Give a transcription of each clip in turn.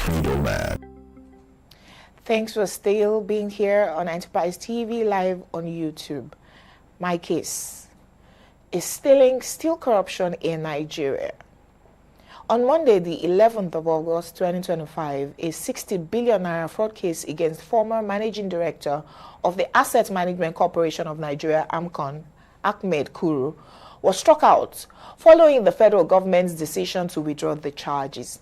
Middlemen. Thanks for still being here on Enterprise TV Live on YouTube. My case is still corruption in Nigeria. On Monday, the 11th of August 2025, a 60 billion naira fraud case against former managing director of the Asset Management Corporation of Nigeria, AMCON, Ahmed Kuru, was struck out following the federal government's decision to withdraw the charges.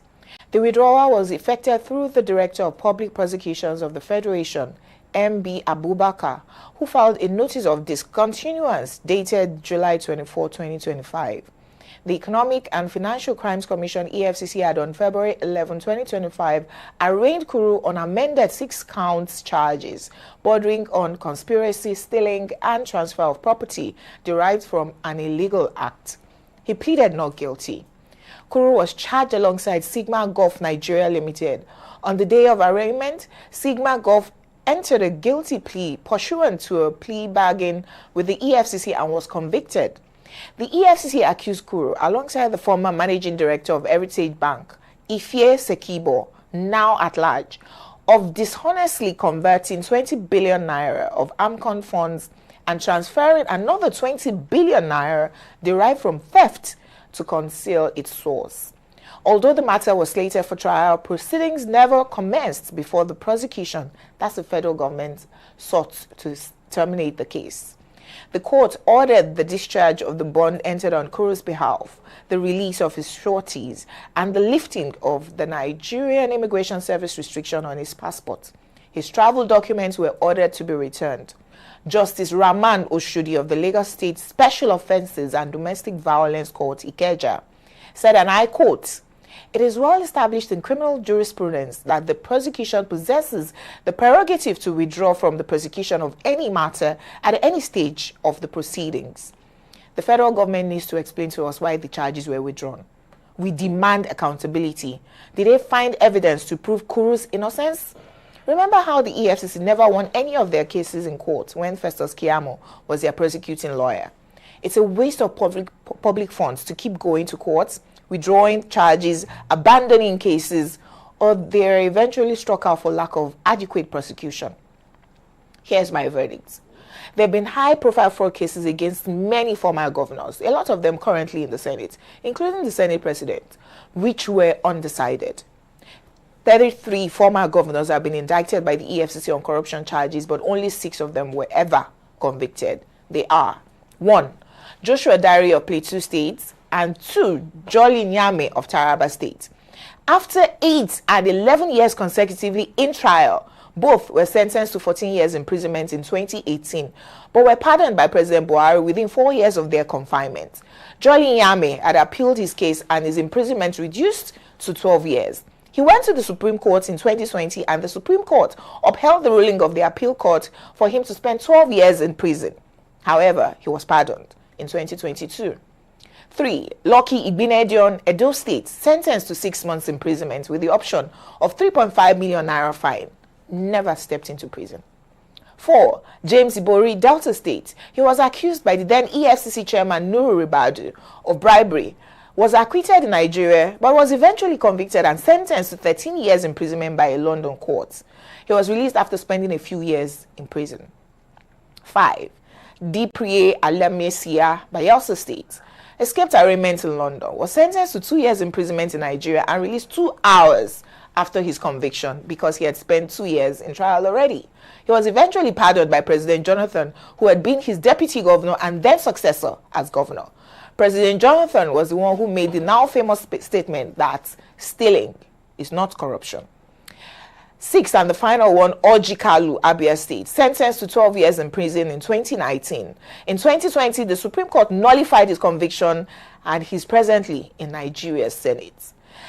The withdrawal was effected through the Director of Public Prosecutions of the Federation, M.B. Abubakar, who filed a notice of discontinuance dated July 24, 2025. The Economic and Financial Crimes Commission, EFCC, had on February 11, 2025, arraigned Kuru on amended 6 counts charges bordering on conspiracy, stealing, and transfer of property derived from an illegal act. He pleaded not guilty. Kuru was charged alongside Sigma Gulf Nigeria Limited. On the day of arraignment, Sigma Gulf entered a guilty plea pursuant to a plea bargain with the EFCC and was convicted. The EFCC accused Kuru, alongside the former managing director of Heritage Bank, Ife Sekibo, now at large, of dishonestly converting 20 billion naira of AMCON funds and transferring another 20 billion naira derived from theft to conceal its source. Although the matter was slated for trial, proceedings never commenced before the prosecution, that's the federal government, sought to terminate the case. The court ordered the discharge of the bond entered on Kuru's behalf, the release of his sureties, and the lifting of the Nigerian Immigration Service restriction on his passport. His travel documents were ordered to be returned. Justice Rahman Oshudi of the Lagos State Special Offences and Domestic Violence Court, Ikeja, said, and I quote, "It is well established in criminal jurisprudence that the prosecution possesses the prerogative to withdraw from the prosecution of any matter at any stage of the proceedings. The federal government needs to explain to us why the charges were withdrawn. We demand accountability. Did they find evidence to prove Kuru's innocence? Remember how the EFCC never won any of their cases in court when Festus Keyamo was their prosecuting lawyer. It's a waste of public funds to keep going to courts, withdrawing charges, abandoning cases, or they're eventually struck out for lack of adequate prosecution. Here's my verdict. There have been high-profile fraud cases against many former governors, a lot of them currently in the Senate, including the Senate President, which were undecided. 33 former governors have been indicted by the EFCC on corruption charges, but only 6 of them were ever convicted. They are 1. Joshua Dare of Plateau State, and 2. Jolly Nyame of Taraba State. After 8 and 11 years consecutively in trial, both were sentenced to 14 years imprisonment in 2018, but were pardoned by President Buhari within 4 years of their confinement. Jolly Nyame had appealed his case and his imprisonment reduced to 12 years. He went to the Supreme Court in 2020 and the Supreme Court upheld the ruling of the appeal court for him to spend 12 years in prison. However, he was pardoned in 2022. 3. Lucky Igbinedion, Edo State, sentenced to 6 months imprisonment with the option of 3.5 million naira fine. Never stepped into prison. 4. James Ibori, Delta State. He was accused by the then EFCC chairman Nuru Ribadu of bribery, was acquitted in Nigeria, but was eventually convicted and sentenced to 13 years imprisonment by a London court. He was released after spending a few years in prison. 5. Diprie Alamesia, Bayelsa State, escaped arraignment in London, was sentenced to 2 years imprisonment in Nigeria and released 2 hours after his conviction because he had spent 2 years in trial already. He was eventually pardoned by President Jonathan, who had been his deputy governor and then successor as governor. President Jonathan was the one who made the now famous statement that stealing is not corruption. 6, and the final one, Orji Kalu, Abia State, sentenced to 12 years in prison in 2019. In 2020, the Supreme Court nullified his conviction and he's presently in Nigeria's Senate.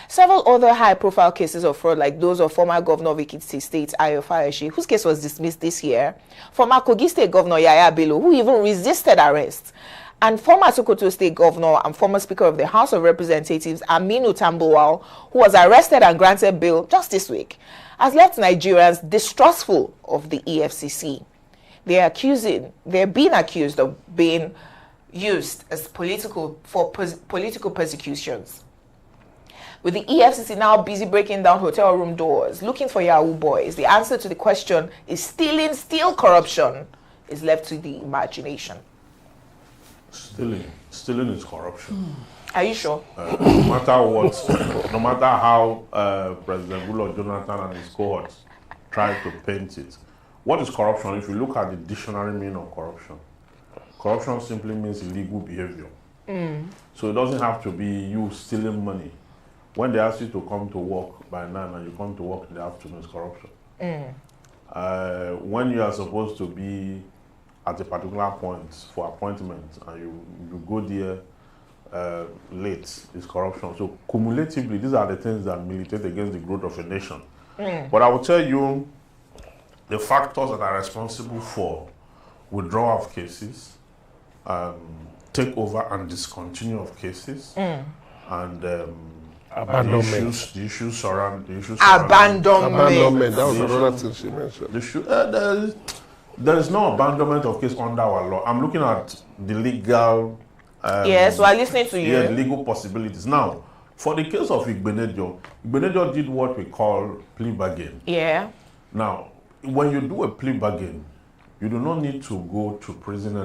Several other high-profile cases of fraud, like those of former governor of Ekiti State, Ayo Fayoshi, whose case was dismissed this year, former Kogi State Governor Yaya Bello, who even resisted arrest, and former Sokoto State Governor and former Speaker of the House of Representatives, Aminu Tambuwal, who was arrested and granted bail just this week, has left Nigerians distrustful of the EFCC. They're being accused of being used as political persecutions. With the EFCC now busy breaking down hotel room doors, looking for Yahoo boys, the answer to the question, is stealing still corruption, is left to the imagination. Stealing is corruption. Are you sure? No matter what, no matter how President Goodluck Jonathan and his cohorts try to paint it, what is corruption? If you look at the dictionary meaning of corruption, corruption simply means illegal behavior. So it doesn't have to be you stealing money. When they ask you to come to work by 9 and you come to work in the afternoon, it's corruption. When you are supposed to be at a particular point for appointment and you go there late, it's corruption. So cumulatively, these are the things that militate against the growth of a nation. But I will tell you the factors that are responsible for withdrawal of cases, takeover and discontinue of cases, and abandonment. The issues surrounding abandonment. That was another thing she mentioned. There is no abandonment of case under our law. I'm looking at the legal. Yes, we're listening to you. Yeah, the legal possibilities. Now, for the case of Igbenedion did what we call plea bargain. Yeah. Now, when you do a plea bargain, you do not need to go to prison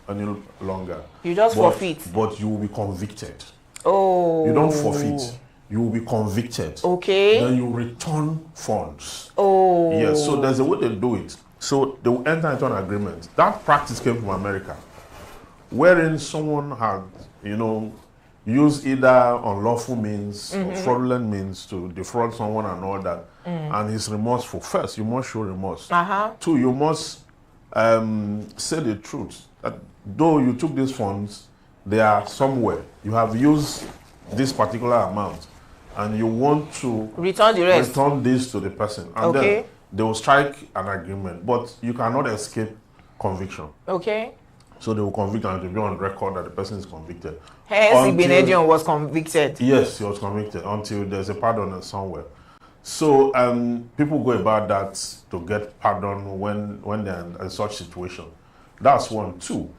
any longer. You just forfeit. But you will be convicted. Oh. You don't forfeit. You will be convicted. Okay. Then you return funds. Oh. Yes, so there's a way they do it. So they will enter into an agreement. That practice came from America, wherein someone had, used either unlawful means or fraudulent means to defraud someone and all that, and he's remorseful. First, you must show remorse. Two, you must say the truth. That though you took these funds, they are somewhere. You have used this particular amount, and you want to return the rest. Return this to the person, and then they will strike an agreement. But you cannot escape conviction. Okay. So they will convict, and it will be on record that the person is convicted. Hence, Igbenedion was convicted. Yes, he was convicted until there's a pardon somewhere. So people go about that to get pardon when they're in such situation. That's one. Two,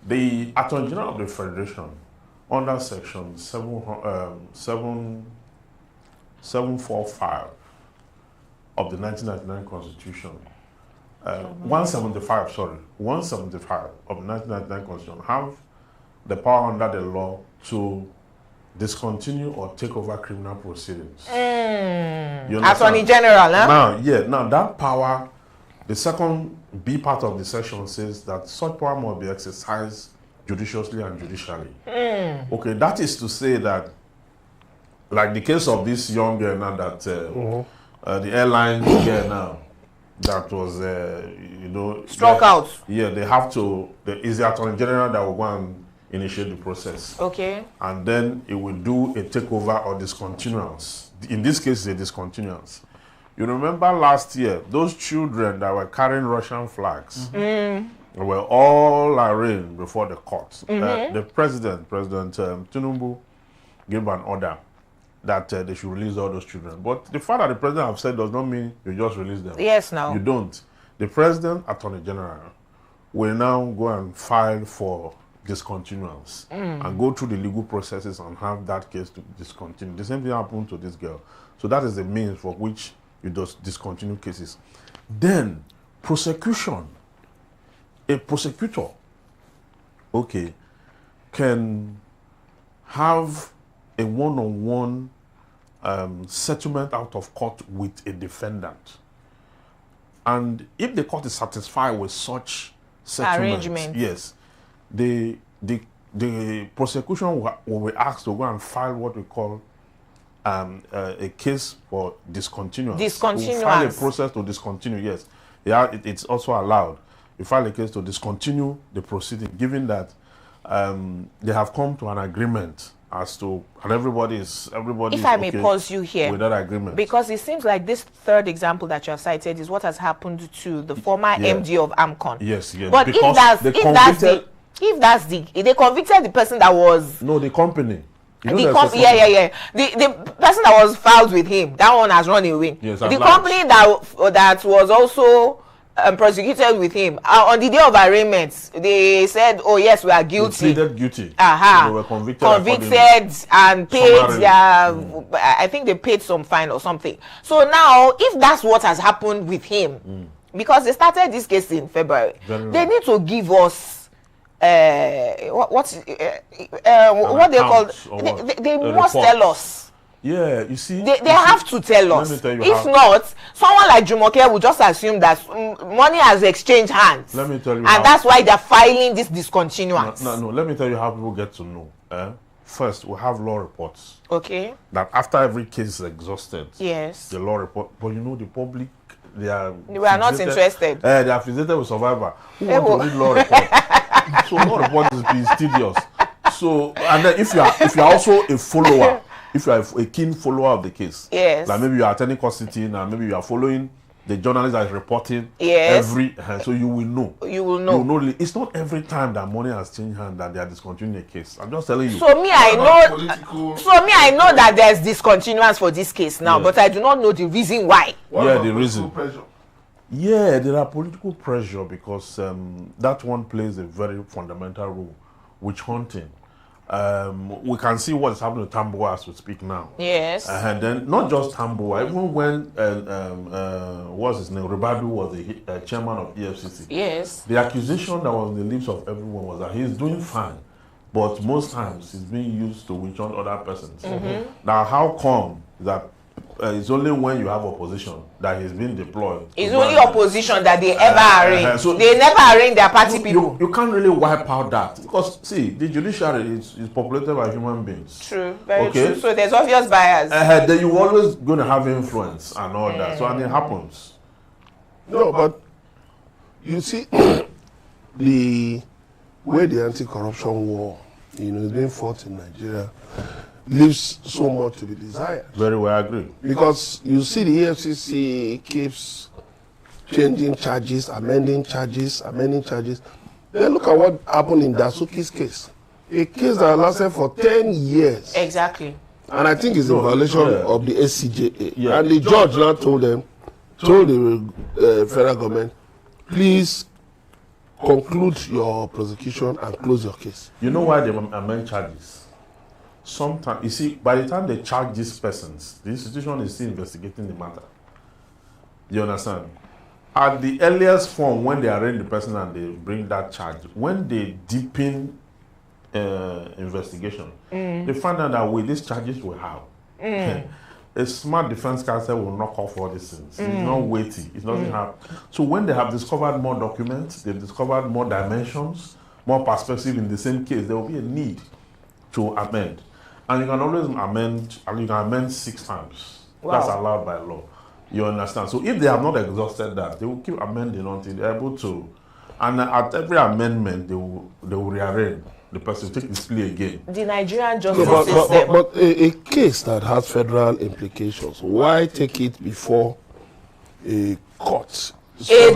the Attorney General of the Federation, under Section 745 of the 1999 Constitution, 175 of the 1999 Constitution, have the power under the law to discontinue or take over criminal proceedings. Attorney General, huh? Now that power, the second B part of the section says that such power must be exercised judiciously and judicially. Okay, that is to say that, like the case of this young girl now that the airline girl now that was struck out. Yeah, they have to. Is the Attorney General that will go and initiate the process. Okay. And then it will do a takeover or discontinuance. In this case, it's a discontinuance. You remember last year, those children that were carrying Russian flags were all arraigned before the court. The President Tinubu, gave an order that they should release all those children. But the fact that the President have said does not mean you just release them. Yes, no. You don't. The President, Attorney General, will now go and file for discontinuance and go through the legal processes and have that case to discontinue. The same thing happened to this girl. So that is the means for which you just discontinue cases. Then prosecution. A prosecutor, can have a one-on-one settlement out of court with a defendant. And if the court is satisfied with such settlement, yes, the prosecution will be asked to go and file what we call a case for discontinuance. Discontinuance. We'll file a process to discontinue, yes. Yeah, it's also allowed. You file a case to discontinue the proceeding, given that they have come to an agreement as to, and everybody is if I may pause you here, with that agreement. Because it seems like this third example that you have cited is what has happened to the former MD of AMCON. Yes, yes. But because if they convicted the person that was the company. The person that was filed with him, that one has run away. Yes, the company that was also prosecuted with him. On the day of arraignment, they said, "Oh yes, we are guilty." They pleaded guilty. So they were convicted. Convicted and paid their. I think they paid some fine or something. So now, if that's what has happened with him, because they started this case in February, they need to give us what they call. They must tell us. Yeah, you see, they have to tell us. If not, someone like Jumoke will just assume that money has exchanged hands. Let me tell you, and that's why they're filing this discontinuance. No. Let me tell you how people get to know. First, we have law reports. Okay. That after every case is exhausted, yes, the law report. But you know, the public, we are not interested. They are fixated with survivor. Who want to read law report? So law report is tedious. So, and then if you are also a follower. If you are a keen follower of the case, yes, like maybe you are attending court sitting and maybe you are following the journalist that is reporting, yes, so you will know. You will know. It's not every time that money has changed hands that they are discontinuing a case. I'm just telling you. So I know that there's discontinuance for this case now, but I do not know the reason why. The reason. Pressure? Yeah, there are political pressure because that one plays a very fundamental role, witch hunting. We can see what's happening to Tamboa as we speak now. Yes. And then not just Tamboa, even when what's his name, Ribadu was the chairman of EFCC. Yes. The accusation that was on the lips of everyone was that he's doing fine, but most times he's being used to witch hunt other persons. Now, how come that it's only when you have opposition that he's being deployed? It's only opposition that they ever arrange. So they never arrange their party people. You can't really wipe out that because see, the judiciary is populated by human beings. True, very true. So there's obvious bias. Then you're always going to have influence and all that. So and it happens. No, but you see, the way the anti-corruption war, is being fought in Nigeria, leaves so much to be desired. Very well, I agree. Because you see the EFCC keeps changing charges, amending charges. Then look at what happened in Dasuki's case. A case that lasted for 10 years. Exactly. And I think it's a violation of the SCJA. Yeah. And the judge now told the federal government, please conclude your prosecution and close your case. You know why they amend charges? Sometimes, you see, by the time they charge these persons, the institution is still investigating the matter. You understand? At the earliest form, when they arraign the person and they bring that charge, when they deepen investigation, they find out that with these charges we have, a smart defense counsel will knock off all these things. It's not weighty. It doesn't have. So when they have discovered more documents, they've discovered more dimensions, more perspective in the same case, there will be a need to amend. And you can always amend, and you can amend 6 times. Wow. That's allowed by law. You understand? So if they have not exhausted that, they will keep amending until they're able to. And at every amendment, they will rearrange the person, take his plea again. The Nigerian justice system. But a case that has federal implications, why take it before a court? A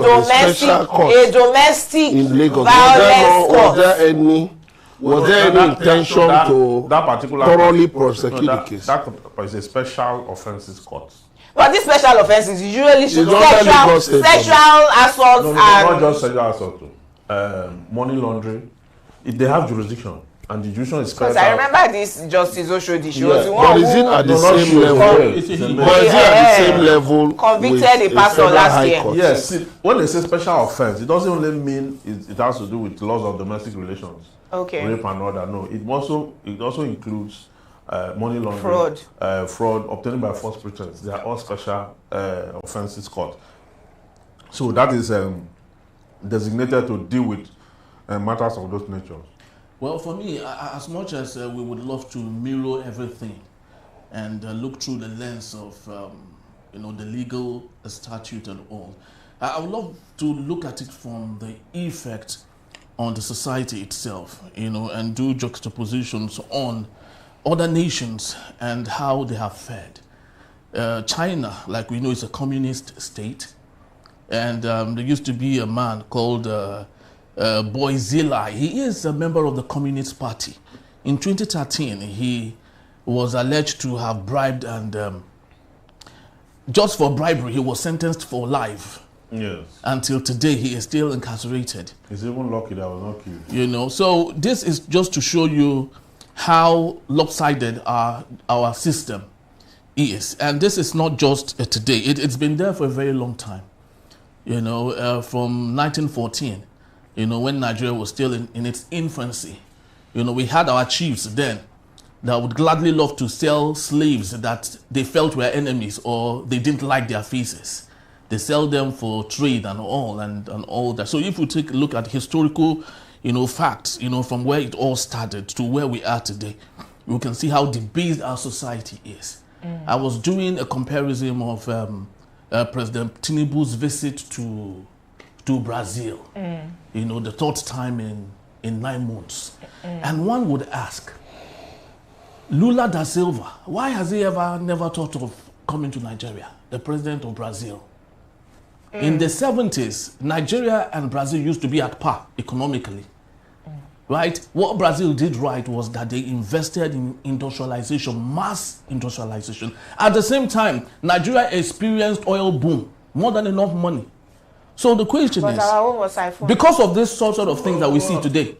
domestic in Lagos. violence court. Was there any intention to thoroughly prosecute the case? That is a special offences court. But these special offences usually sexual assault and not just sexual assault. Money laundering. They have jurisdiction, and the jurisdiction is special. Because I remember this Justice Oshodi. She was the one but is it at the same level? But is it at the same level? Convicted a pastor last year. Yes. See, when they say special offence, it doesn't only mean it has to do with laws of domestic relations. Okay. Rape and all that. No, it also includes money laundering, fraud, obtained by false pretense. They are all special offences court. So that is designated to deal with matters of those natures. Well, for me, as much as we would love to mirror everything and look through the lens of the legal statute and all, I would love to look at it from the effect on the society itself, and do juxtapositions on other nations and how they have fared. China, like we know, is a communist state, and there used to be a man called Boyzilla. He is a member of the Communist Party. In 2013, he was alleged to have bribed, and just for bribery, he was sentenced for life Yes. Until today, he is still incarcerated. He's even lucky that I was not killed. You know, so this is just to show you how lopsided our system is. And this is not just today. It's been there for a very long time. You know, from 1914, you know, when Nigeria was still in its infancy. You know, we had our chiefs then that would gladly love to sell slaves that they felt were enemies or they didn't like their faces. They sell them for trade and all that. So if we take a look at historical, you know, facts, you know, from where it all started to where we are today, we can see how debased our society is. I was doing a comparison of President Tinubu's visit to Brazil, you know, the third time in 9 months. And one would ask, Lula da Silva, why has he never thought of coming to Nigeria, the president of Brazil? In the 70s, Nigeria and Brazil used to be at par economically. Right? What Brazil did right was that they invested in industrialization, mass industrialization. At the same time, Nigeria experienced oil boom, more than enough money. So the question is, because of this sort of things that we see today,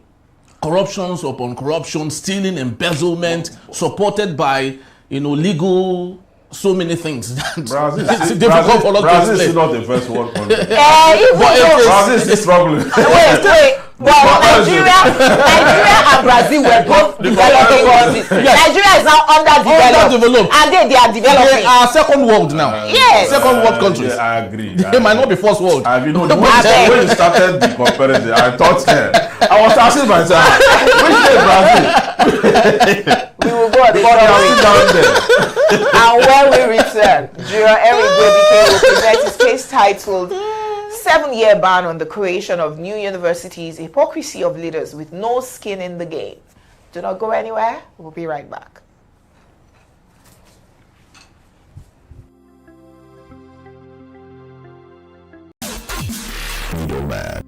corruptions upon corruption, stealing, embezzlement, supported by, you know, legal, so many things. Brazil, it's difficult for us to explain. Brazil is not the first world country. Brazil is struggling. Wait. Well, Nigeria and Brazil were both developing countries. Yes. Nigeria is now underdeveloped. And they are developing. They are second world now. Yes. Second world countries. Yeah, I agree. They might not be first world. I mean, no, when you started the comparison, I thought I was asking myself, which is Brazil? We will go at the down there. And when we return, Juror Eric Gwebike will present his case titled 7-year ban on the creation of new universities, hypocrisy of leaders with no skin in the game. Do not go anywhere. We'll be right back. Middlemen.